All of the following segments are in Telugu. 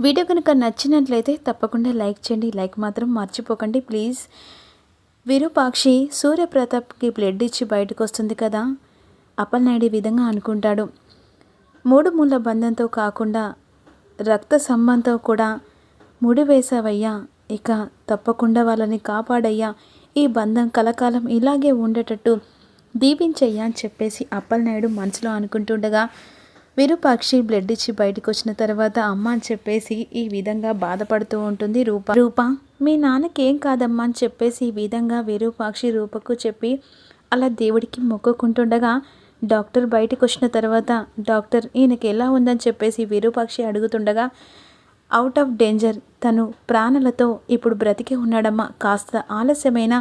వీడియో కనుక నచ్చినట్లయితే తప్పకుండా లైక్ చేయండి. లైక్ మాత్రం మర్చిపోకండి ప్లీజ్. విరూపాక్షి సూర్యప్రతాప్కి బ్లడ్ ఇచ్చి బయటకు వస్తుంది కదా. అప్పలనాయుడు ఈ విధంగా అనుకుంటాడు. మూడు ముళ్ళ బంధంతో కాకుండా రక్త సంబంధంతో కూడా ముడివేశావయ్యా. ఇక తప్పకుండా వాళ్ళని కాపాడయ్యా. ఈ బంధం కలకాలం ఇలాగే ఉండేటట్టు దీవించయ్యా అని చెప్పేసి అప్పలనాయుడు మనసులో అనుకుంటుండగా విరూపాక్షి బ్లడ్ ఇచ్చి బయటకు వచ్చిన తర్వాత అమ్మ అని చెప్పేసి ఈ విధంగా బాధపడుతూ ఉంటుంది రూప మీ నాన్నకేం కాదమ్మా అని చెప్పేసి ఈ విధంగా విరూపాక్షి రూపకు చెప్పి అలా దేవుడికి మొక్కుకుంటుండగా డాక్టర్ బయటకు వచ్చిన తర్వాత డాక్టర్ ఈయనకి ఎలా ఉందని చెప్పేసి విరూపాక్షి అడుగుతుండగా అవుట్ ఆఫ్ డేంజర్, తను ప్రాణాలతో ఇప్పుడు బ్రతికి ఉన్నాడమ్మా. కాస్త ఆలస్యమైన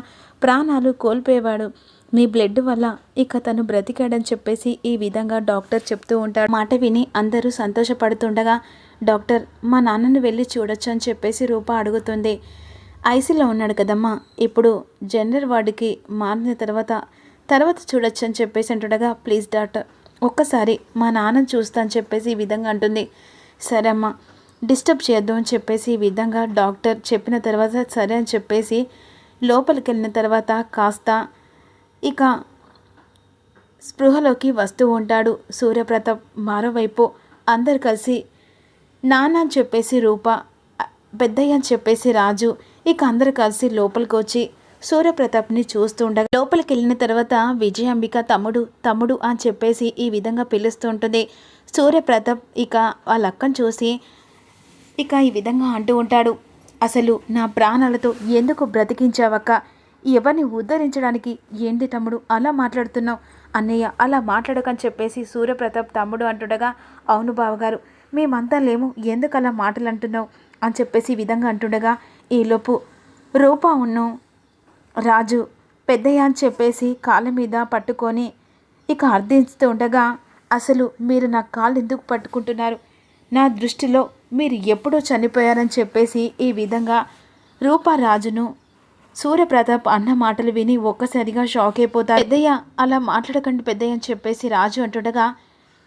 ప్రాణాలు కోల్పోయేవాడు. మీ బ్లడ్ వల్ల ఇక తను బ్రతికాడని చెప్పేసి ఈ విధంగా డాక్టర్ చెప్తూ ఉంటాడు. మాట విని అందరూ సంతోషపడుతుండగా డాక్టర్ మా నాన్నను వెళ్ళి చూడొచ్చు అని చెప్పేసి రూప అడుగుతుంది. ఐసీలో ఉన్నాడు కదమ్మా, ఇప్పుడు జనరల్ వార్డుకి మారిన తర్వాత చూడొచ్చు అని చెప్పేసి అంటుండగా ప్లీజ్ డాక్టర్ ఒక్కసారి మా నాన్నని చూస్తా అని చెప్పేసి ఈ విధంగా అంటుంది. సరే అమ్మా డిస్టర్బ్ చేయొద్దు అని చెప్పేసి ఈ విధంగా డాక్టర్ చెప్పిన తర్వాత సరే అని చెప్పేసి లోపలికి వెళ్ళిన తర్వాత కాస్త ఇక స్పృహలోకి వస్తూ ఉంటాడు సూర్యప్రతాప్. మరోవైపు అందరు కలిసి నాన్న అని చెప్పేసి రూప, పెద్దయ్య అని చెప్పేసి రాజు ఇక అందరు కలిసి లోపలికి వచ్చి సూర్యప్రతాప్ని చూస్తూ ఉండగా లోపలికి వెళ్ళిన తర్వాత విజయాంబిక తమ్ముడు అని చెప్పేసి ఈ విధంగా పిలుస్తూ ఉంటుంది. సూర్యప్రతాప్ ఇక వాళ్ళ అక్కను చూసి ఇక ఈ విధంగా అంటూ ఉంటాడు. అసలు నా ప్రాణాలతో ఎందుకు బ్రతికించావక్క? ఎవరిని ఉద్ధరించడానికి ఏంటి తమ్ముడు అలా మాట్లాడుతున్నావు? అన్నయ్య అలా మాట్లాడకని చెప్పేసి సూర్యప్రతాప్ తమ్ముడు అంటుండగా అవును బావగారు మేమంతా లేము, ఎందుకు అలా మాటలు అంటున్నావు అని చెప్పేసి ఈ విధంగా అంటుండగా ఈలోపు రూప ఉన్ను రాజు పెద్దయ్య అని చెప్పేసి కాళ్ళ మీద పట్టుకొని ఇక అర్థిస్తూ ఉండగా అసలు మీరు నా కాళ్ళు ఎందుకు పట్టుకుంటున్నారు? నా దృష్టిలో మీరు ఎప్పుడో చనిపోయారని చెప్పేసి ఈ విధంగా రూపారాజును సూర్యప్రతాప్ అన్న మాటలు విని ఒక్కసారిగా షాక్ అయిపోతారు. పెద్దయ్య అలా మాట్లాడకండి పెద్దయ్య అని చెప్పేసి రాజు అంటుండగా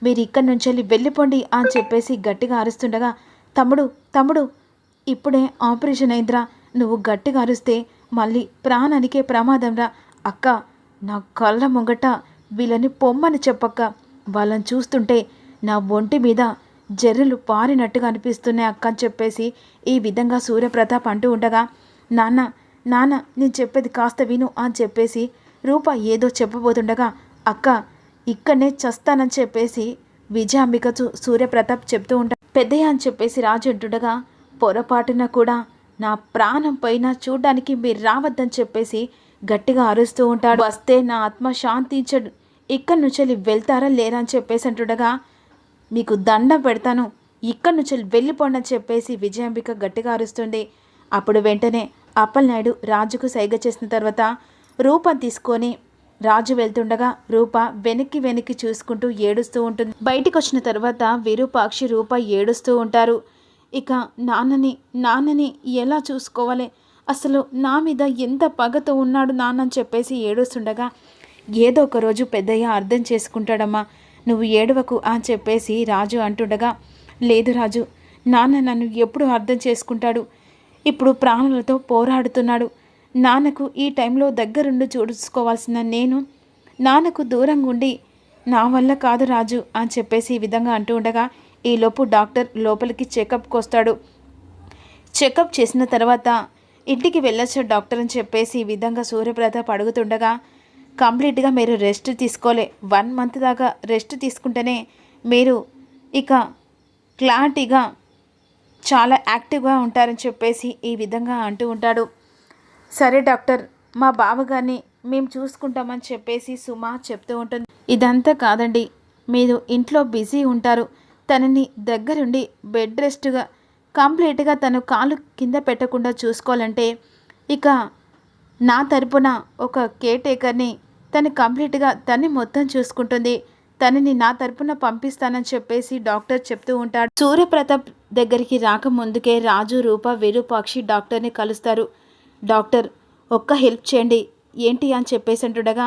మీరు ఇక్కడి నుంచి వెళ్ళిపోండి అని చెప్పేసి గట్టిగా అరుస్తుండగా తమ్ముడు ఇప్పుడే ఆపరేషన్ అయిందిరా, నువ్వు గట్టిగా అరుస్తే మళ్ళీ ప్రాణానికే ప్రమాదం రా. అక్క నా కళ్ళ ముంగట వీళ్ళని పొమ్మని చెప్పక్క, వాళ్ళని చూస్తుంటే నా ఒంటి మీద జర్రెలు పారినట్టుగా అనిపిస్తున్నాయి అక్క అని చెప్పేసి ఈ విధంగా సూర్యప్రతాప్ అంటూ ఉండగా నాన్న నేను చెప్పేది కాస్త విను అని చెప్పేసి రూప ఏదో చెప్పబోతుండగా అక్క ఇక్కడనే చస్తానని చెప్పేసి విజయాంబికతో సూర్యప్రతాప్ చెప్తూ ఉంటాడు. పెద్దయ్య అని చెప్పేసి రాజు అంటుండగా పొరపాటున కూడా నా ప్రాణం పైన చూడ్డానికి మీరు రావద్దని చెప్పేసి గట్టిగా అరుస్తూ ఉంటాడు. వస్తే నా ఆత్మ శాంతించడు, ఇక్కడి నుంచి వెళ్తారా లేరా అని చెప్పేసి అంటుండగా మీకు దండం పెడతాను, ఇక్కడి నుంచి వెళ్ళిపోండి అని చెప్పేసి విజయాంబిక గట్టిగా అరుస్తుంది. అప్పుడు వెంటనే అప్పలనాయుడు రాజుకు సైగ చేసిన తర్వాత రూపం తీసుకొని రాజు వెళ్తుండగా రూప వెనక్కి చూసుకుంటూ ఏడుస్తూ ఉంటుంది. బయటికి వచ్చిన తర్వాత విరూపాక్షి రూప ఏడుస్తూ ఉంటారు. ఇక నాన్నని ఎలా చూసుకోవాలి, అసలు నా మీద ఎంత పగతో ఉన్నాడు నాన్న అని చెప్పేసి ఏడుస్తుండగా ఏదో ఒక రోజు పెద్దయ్య అర్థం చేసుకుంటాడమ్మా, నువ్వు ఏడవకు అని చెప్పేసి రాజు అంటుండగా లేదు రాజు, నాన్న నన్ను ఎప్పుడు అర్థం చేసుకుంటాడు, ఇప్పుడు ప్రాణులతో పోరాడుతున్నాడు. నాన్నకు ఈ టైంలో దగ్గరుండి చూసుకోవాల్సిన నేను నాన్నకు దూరంగా ఉండి నా వల్ల కాదు రాజు అని చెప్పేసి ఈ విధంగా అంటూ ఉండగా ఈలోపు డాక్టర్ లోపలికి చెకప్కి వస్తాడు. చెకప్ చేసిన తర్వాత ఇంటికి వెళ్ళొచ్చు డాక్టర్ అని చెప్పేసి ఈ విధంగా సూర్యప్రతాప్ అడుగుతుండగా కంప్లీట్గా మీరు రెస్ట్ తీసుకోలే, 1 మంత్ దాకా రెస్ట్ తీసుకుంటేనే మీరు ఇక క్లారిటీగా చాలా యాక్టివ్గా ఉంటారని చెప్పేసి ఈ విధంగా అంటూ ఉంటాడు. సరే డాక్టర్ మా బావగారిని మేము చూసుకుంటామని చెప్పేసి సుమా చెప్తూ ఉంటుంది. ఇదంతా కాదండి, మీరు ఇంట్లో బిజీ ఉంటారు, తనని దగ్గరుండి బెడ్ రెస్ట్గా కంప్లీట్గా తను కాలు కింద పెట్టకుండా చూసుకోవాలంటే ఇక నా తరపున ఒక కేర్ టేకర్ని తను కంప్లీట్గా తన్ని మొత్తం చూసుకుంటుంది, తనని నా తరపున పంపిస్తానని చెప్పేసి డాక్టర్ చెప్తూ ఉంటాడు. సూర్యప్రతాప్ దగ్గరికి రాకముందుకే రాజు రూప విరూపాక్షి డాక్టర్ని కలుస్తారు. డాక్టర్ ఒక్క హెల్ప్ చేయండి ఏంటి అని చెప్పేసి అంటుండగా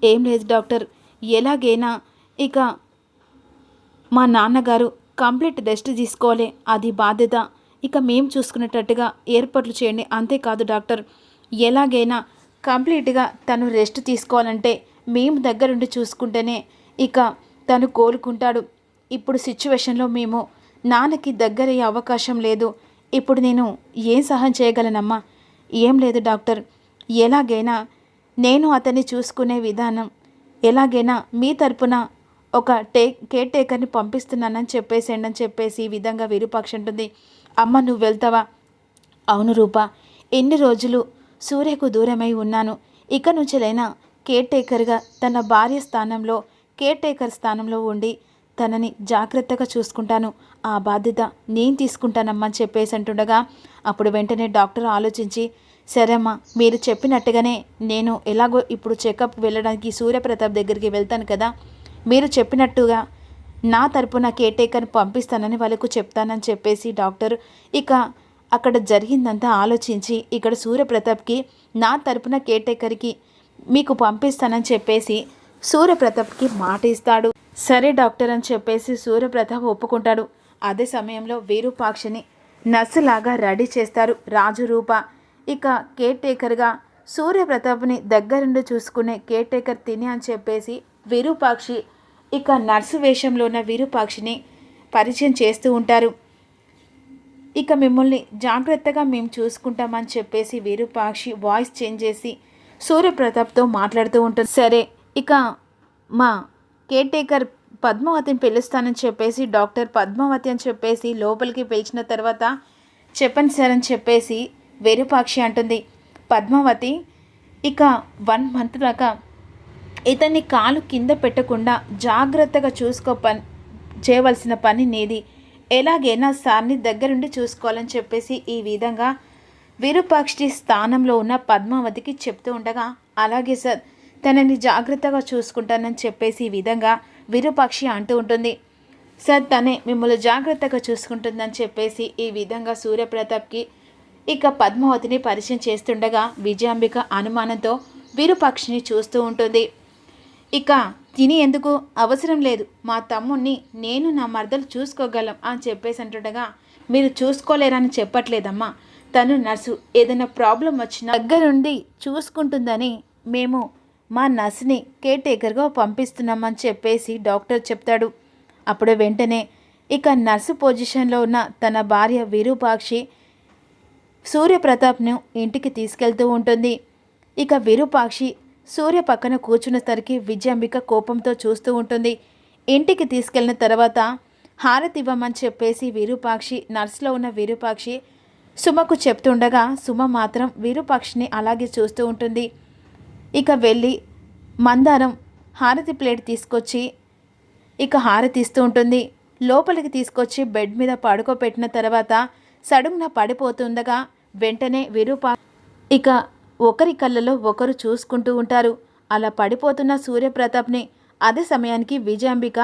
ఏం లేదు డాక్టర్, ఎలాగైనా ఇక మా నాన్నగారు కంప్లీట్ రెస్ట్ తీసుకోవాలి, అది బాధ్యత. ఇక మేము చూసుకునేటట్టుగా ఏర్పాట్లు చేయండి. అంతేకాదు డాక్టర్, ఎలాగైనా కంప్లీట్గా తను రెస్ట్ తీసుకోవాలంటే మేము దగ్గరుండి చూసుకుంటేనే ఇక తను కోలుకుంటాడు. ఇప్పుడు సిచ్యువేషన్లో మేము నాన్నకి దగ్గరయ్యే అవకాశం లేదు. ఇప్పుడు నేను ఏం సహాయం చేయగలనమ్మా? ఏం లేదు డాక్టర్, ఎలాగైనా నేను అతన్ని చూసుకునే విధానం ఎలాగైనా మీ తరపున ఒక కేర్ టేకర్ని పంపిస్తున్నానని చెప్పేసేయండి అని చెప్పేసి ఈ విధంగా విరూపాక్ష అంటుంది. అమ్మ నువ్వు వెళ్తావా? అవును రూపా, ఎన్ని రోజులు సూర్యకు దూరమై ఉన్నాను. ఇక నుంచిలైనా కేర్ టేకర్గా తన భార్య స్థానంలో కేర్ టేకర్ స్థానంలో ఉండి తనని జాగ్రత్తగా చూసుకుంటాను. ఆ బాధ్యత నేను తీసుకుంటానమ్మా అని చెప్పేసి అంటుండగా అప్పుడు వెంటనే డాక్టర్ ఆలోచించి, సరే అమ్మా, మీరు చెప్పినట్టుగానే నేను ఎలాగో ఇప్పుడు చెకప్ వెళ్ళడానికి సూర్యప్రతాప్ దగ్గరికి వెళ్తాను కదా, మీరు చెప్పినట్టుగా నా తరపున కేర్ టేకర్ని పంపిస్తానని వాళ్ళకు చెప్తానని చెప్పేసి డాక్టర్ ఇక అక్కడ జరిగిందంతా ఆలోచించి ఇక్కడ సూర్యప్రతాప్కి నా తరపున కేర్ టేకర్కి మీకు పంపిస్తానని చెప్పేసి సూర్యప్రతాప్కి మాట ఇస్తాడు. సరే డాక్టర్ అని చెప్పేసి సూర్యప్రతాప్ ఒప్పుకుంటాడు. అదే సమయంలో విరూపాక్షని నర్సులాగా రెడీ చేస్తారు రాజు రూప. ఇక కేర్ టేకర్గా సూర్యప్రతాప్ని దగ్గరుండి చూసుకునే కేర్ టేకర్ తిని అని చెప్పేసి విరూపాక్షి ఇక నర్సు వేషంలో ఉన్న విరూపాక్షిని పరిచయం చేస్తూ ఉంటారు. ఇక మిమ్మల్ని జాగ్రత్తగా మేము చూసుకుంటామని చెప్పేసి విరూపాక్షి వాయిస్ చేంజ్ చేసి సూర్యప్రతాప్తో మాట్లాడుతూ ఉంటుంది. సరే ఇక మా కేర్ టేకర్ పద్మావతిని పిలుస్తానని చెప్పేసి డాక్టర్ పద్మావతి అని చెప్పేసి లోపలికి పిలిచిన తర్వాత చెప్పండి సార్ అని చెప్పేసి విరూపాక్షి అంటుంది. పద్మావతి ఇక 1 మంత్ దాకా ఇతన్ని కాలు కింద పెట్టకుండా జాగ్రత్తగా చేయవలసిన పని నీది. ఎలాగైనా సార్ని దగ్గరుండి చూసుకోవాలని చెప్పేసి ఈ విధంగా విరూపాక్షి స్థానంలో ఉన్న పద్మావతికి చెప్తూ ఉండగా, అలాగే సార్, తనని జాగ్రత్తగా చూసుకుంటానని చెప్పేసి ఈ విధంగా విరూపాక్షి అంటూ ఉంటుంది. సార్, తనే మిమ్మల్ని జాగ్రత్తగా చూసుకుంటుందని చెప్పేసి ఈ విధంగా సూర్యప్రతాప్కి ఇక పద్మావతిని పరిచయం చేస్తుండగా విజయాంబిక అనుమానంతో విరూపాక్షిని చూస్తూ ఉంటుంది. ఇక తిని ఎందుకు అవసరం లేదు, మా తమ్ముణ్ణి నేను నా మరదలు చూసుకోగలం అని చెప్పేసి అంటుండగా, మీరు చూసుకోలేరని చెప్పట్లేదమ్మా, తను నర్సు, ఏదైనా ప్రాబ్లం వచ్చినా దగ్గరుండి చూసుకుంటుందని మేము మా నర్సుని కేర్ టేకర్గా పంపిస్తున్నామని చెప్పేసి డాక్టర్ చెప్తాడు. అప్పుడు వెంటనే ఇక నర్సు పొజిషన్లో ఉన్న తన భార్య విరూపాక్షి సూర్యప్రతాప్ను ఇంటికి తీసుకెళ్తూ ఉంటుంది. ఇక విరూపాక్షి సూర్య పక్కన కూర్చున్నసరికి విజయాంబిక కోపంతో చూస్తూ ఉంటుంది. ఇంటికి తీసుకెళ్ళిన తర్వాత హారతి ఇవ్వమని చెప్పేసి విరూపాక్షి నర్సులో ఉన్న విరూపాక్షి సుమకు చెప్తుండగా సుమ మాత్రం విరూపాక్షిని అలాగే చూస్తూ ఉంటుంది. ఇక వెళ్ళి మందారం హారతి ప్లేట్ తీసుకొచ్చి ఇక హారతి ఇస్తూ ఉంటుంది. లోపలికి తీసుకొచ్చి బెడ్ మీద పడుకోబెట్టిన తర్వాత సడుగున పడిపోతుండగా వెంటనే ఇక ఒకరి కళ్ళలో ఒకరు చూసుకుంటూ ఉంటారు. అలా పడిపోతున్న సూర్యప్రతాప్ని అదే సమయానికి విజయాంబిక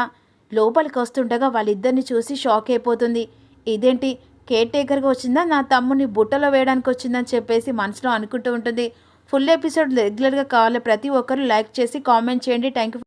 లోపలికి వస్తుండగా వాళ్ళిద్దరిని చూసి షాక్ అయిపోతుంది. ఇదేంటి, కేర్ టేకర్గా వచ్చిందా, నా తమ్ముడిని బుట్టలో వేయడానికి వచ్చిందని చెప్పేసి మనసులో అనుకుంటూ ఉంటుంది. ఫుల్ ఎపిసోడ్ రెగ్యులర్గా కావాలి, ప్రతి ఒక్కరు లైక్ చేసి కామెంట్ చేయండి. Thank you.